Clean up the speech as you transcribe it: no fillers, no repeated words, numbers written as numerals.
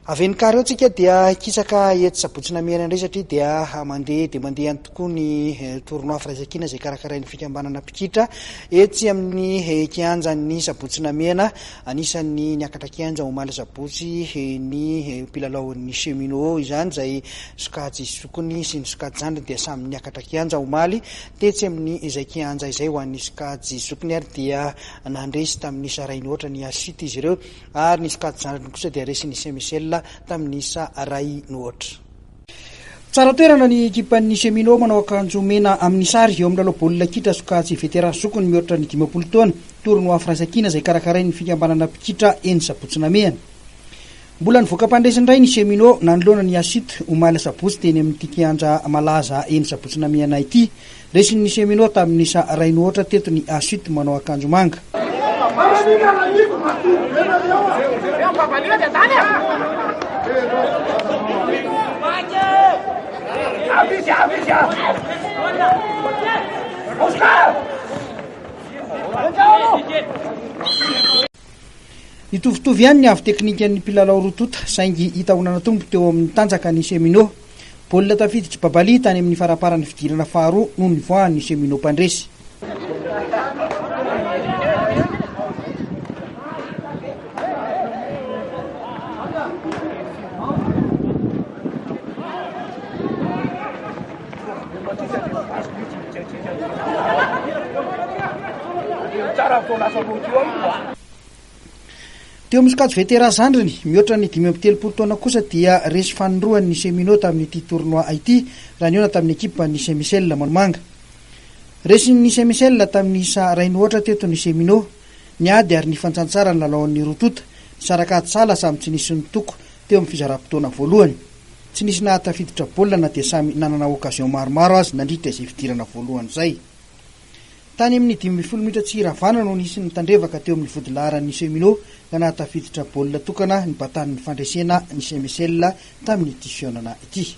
Avenikary eo tsika dia kisaka eto Sabotsy Namehana indray satria dia mandeha any tokoa ny tournoi Firaisankina izay karakarain'ny fikambanana mpikitra etsy amin'ny kianjan'ny Sabotsy Namehana. Anisan'ny niakatra kianja omaly Sabotsy ny mpilalao-ny Cheminots izany izay sokajy zokiny sy ny sokajy zany dia samy niakatra kianja omaly tetsy amin'ny izay kianja izay ho an'ny sokajy zokiny ary dia nandresy tamin'ny sarainy ohatra ny asity izy ireo ary ny sokajy zany kosa dia resy ny semisel tamin'ny saray nohatra. Tsara toerana ny ekipan'ny Cheminots manao akanjo mena amin'ny sary eo amin'ny lalao baolina kitra sokajy veteran zokiny mihoatra ny 20 taona tournoi Firaisankina izay karakarain'ny fikambanana mpikitra eny Sabotsy Namehana. Mbola nivoaka mpandresindray ny Cheminots nanoloana ny asity omaly Sabotsy teny amin'ny kianja malaza eny Sabotsy Namehana ity. Resin'ny Cheminots tamin'ny saray nohatra teto ny asity manao akanjo manga. Itovitovy ihany ny avy teknikan'ny mpilalao rotota saingy hita honana tombo teo amin'ny tanjaka ny Cheminots. Baolina tafiditra babalia tany amin'ny faraparan'ny fidirana faharoa noho ny voan'ny Cheminots mpandresy. Teo amin'ny sokajy veteran zandriny mihoatra ny 5 taona kosa dia resy fanondroan'ny Cheminots tamin'ity tournoi ity raha niona tamin'ny ekipan'ny semisel manomanga. Resin'ny semisel tamin'ny saray nohatra teto ny Cheminots niady ary nifantsara ny lalaon'ny rotota sarakady sala samy tsy nisy nitoko teo amin'ny fizaram-potoana voalohany. Tsy nisy nahatafiditra baolina na dia samy nanana okazion maromaro azy nandritra izay fidirana voalohany izay. Tany amin'ny 20 minitra tsiravana no nisy nitandrevaka teo amin'ny vodilaharan'ny Cheminots ka nahatafiditra baolina tokana ny batan'ny fandresena ny semisel tamin'ity fihaonana ity.